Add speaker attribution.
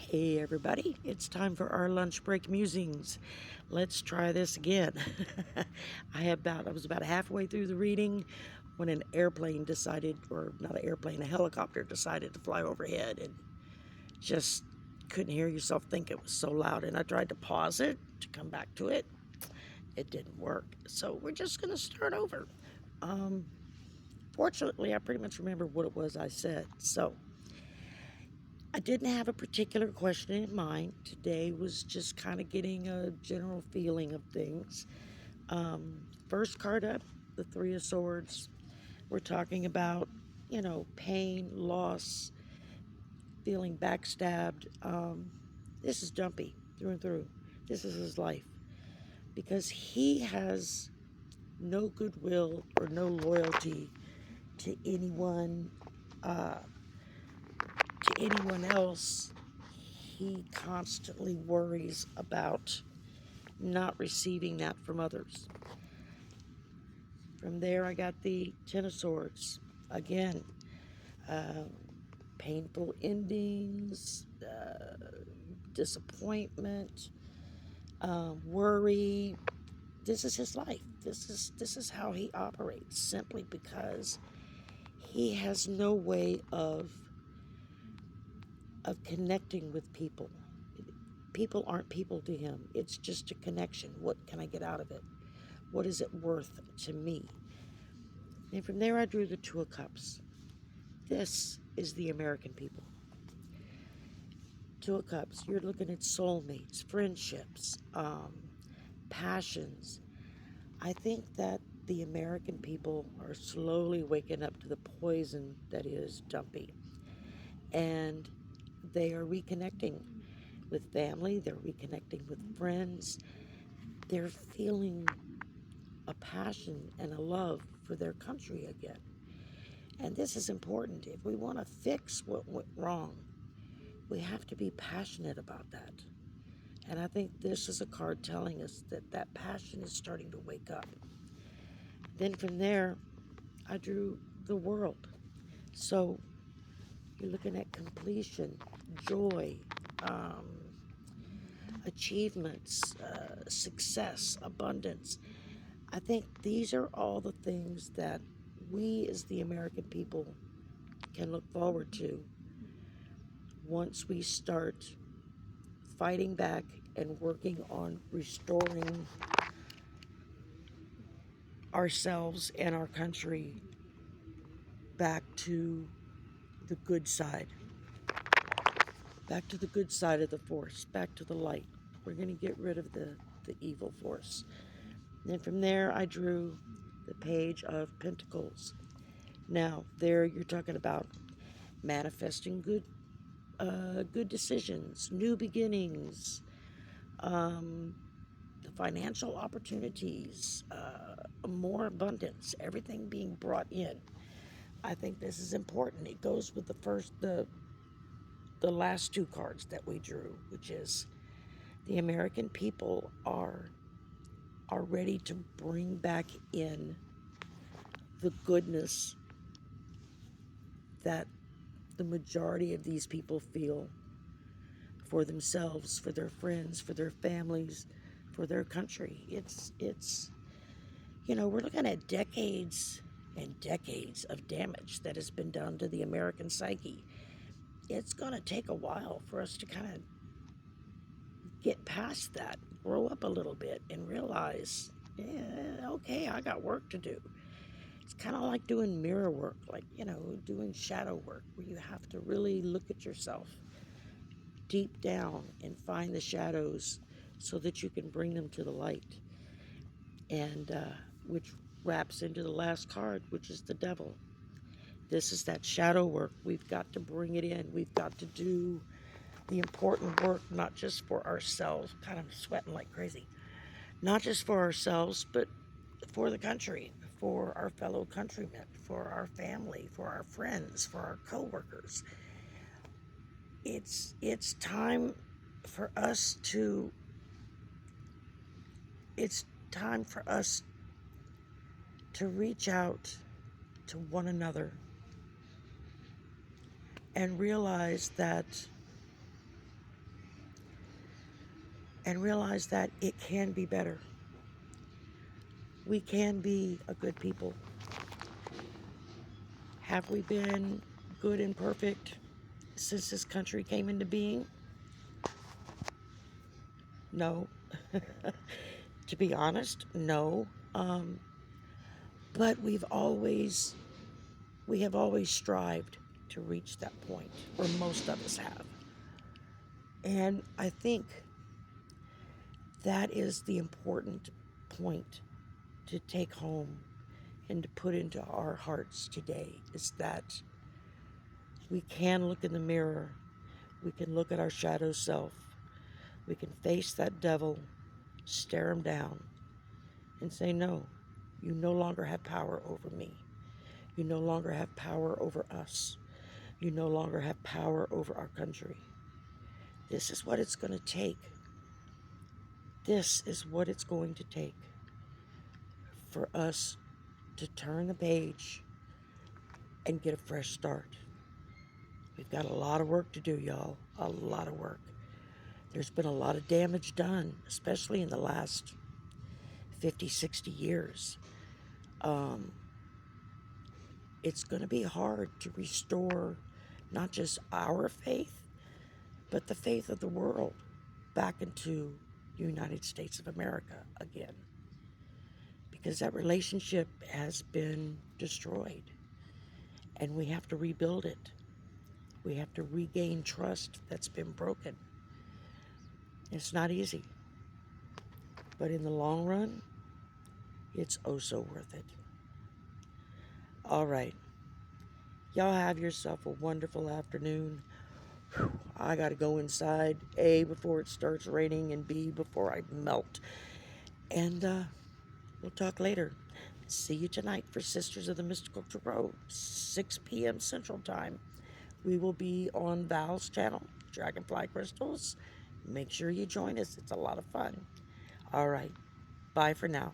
Speaker 1: Hey everybody, it's time for our lunch break musings. Let's try this again. I was about halfway through the reading when an airplane decided, or not an airplane, a helicopter decided to fly overhead, and just couldn't hear yourself think. It was so loud, and I tried to pause it to come back to it. It didn't work, so we're just going to start over. Fortunately, I pretty much remember what it was I said, so I didn't have a particular question in mind. Today was just kind of getting a general feeling of things. First card up, the Three of Swords. We're talking about, pain, loss, feeling backstabbed. This is Jumpy through and through. This is his life. Because he has no goodwill or no loyalty to anyone else. He constantly worries about not receiving that from others. From there, I got the Ten of Swords. Again, painful endings, disappointment, worry. This is his life. This is how he operates, simply because he has no way of connecting with people. People aren't people to him. It's just a connection. What can I get out of it? What is it worth to me? And from there, I drew the Two of Cups. This is the American people. Two of Cups, you're looking at soulmates, friendships, passions. I think that the American people are slowly waking up to the poison that is Dumpy. And they are reconnecting with family, they're reconnecting with friends, they're feeling a passion and a love for their country again. And this is important. If we want to fix what went wrong, we have to be passionate about that. And I think this is a card telling us that that passion is starting to wake up. Then from there, I drew the World. So you're looking at completion, joy, achievements, success, abundance. I think these are all the things that we as the American people can look forward to once we start fighting back and working on restoring ourselves and our country back to the good side. Back to the good side of the force, back to the light. We're going to get rid of the evil force. And then from there, I drew the Page of Pentacles. Now, there you're talking about manifesting good decisions, new beginnings, the financial opportunities, more abundance, everything being brought in. I think this is important. It goes with the last two cards that we drew, which is the American people are ready to bring back in the goodness that the majority of these people feel for themselves, for their friends, for their families, for their country. It's we're looking at decades and decades of damage that has been done to the American psyche. It's going to take a while for us to kind of get past that, grow up a little bit, and realize, okay, I got work to do. It's kind of like doing mirror work, like, doing shadow work, where you have to really look at yourself deep down and find the shadows so that you can bring them to the light. And which wraps into the last card, which is the Devil. This is that shadow work. We've got to bring it in. We've got to do the important work, not just for ourselves, kind of sweating like crazy, not just for ourselves, but for the country, for our fellow countrymen, for our family, for our friends, for our co-workers. It's time for us to reach out to one another and realize that and realize that it can be better. We can be a good people. Have we been good and perfect since this country came into being? No. To be honest, no. But we have always strived to reach that point, or most of us have. And I think that is the important point to take home and to put into our hearts today, is that we can look in the mirror, we can look at our shadow self, we can face that devil, stare him down, and say, no, you no longer have power over me. You no longer have power over us. You no longer have power over our country. This is what it's going to take. This is what it's going to take for us to turn the page and get a fresh start. We've got a lot of work to do, y'all. A lot of work. There's been a lot of damage done, especially in the last 50, 60 years. It's going to be hard to restore not just our faith, but the faith of the world back into the United States of America again. Because that relationship has been destroyed, and we have to rebuild it. We have to regain trust that's been broken. It's not easy, but in the long run, it's oh so worth it. All right. Y'all have yourself a wonderful afternoon. Whew, I got to go inside, A, before it starts raining, and B, before I melt. And we'll talk later. See you tonight for Sisters of the Mystical Tarot, 6 p.m. Central Time. We will be on Val's channel, Dragonfly Crystals. Make sure you join us. It's a lot of fun. All right. Bye for now.